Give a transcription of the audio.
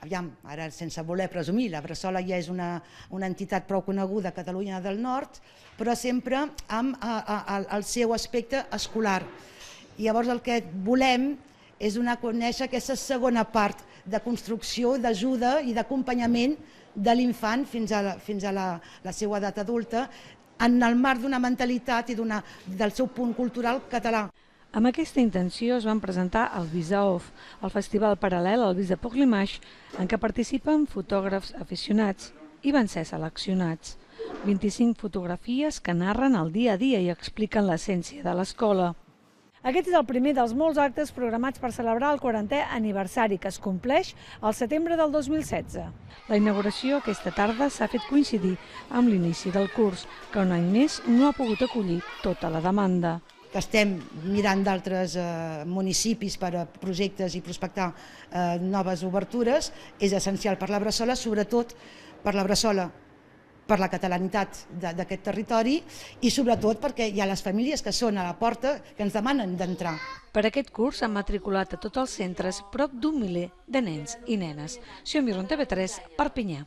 aviam, ara sense voler presumir, la Bressola ja és una entitat prou coneguda a Catalunya del Nord, però sempre amb el seu aspecte escolar. I llavors el que volem és donar a conèixer aquesta segona part de construcció, d'ajuda i d'acompanyament de l'infant fins a la seva edat adulta, en el marc d'una mentalitat i del seu punt cultural català. Amb aquesta intenció es van presentar el Visa Off, el festival paral·lel al Visa pour l'Image, en què participen fotògrafs aficionats i van ser seleccionats. 25 fotografies que narren el dia a dia i expliquen l'essència de l'escola. Aquest és el primer dels molts actes programats per celebrar el 40è aniversari, que es compleix al setembre del 2016. La inauguració aquesta tarda s'ha fet coincidir amb l'inici del curs, que un any més no ha pogut acollir tota la demanda. Que estem mirant d'altres municipis per a projectes i prospectar noves obertures, és essencial per la Bressola, sobretot per la Bressola, per la catalanitat d'aquest territori i sobretot perquè hi ha les famílies que són a la porta que ens demanen d'entrar. Per aquest curs s'han matriculat a tots els centres prop d'1 miler de nens i nenes. Xiomir Ron, TV3, Perpinyà.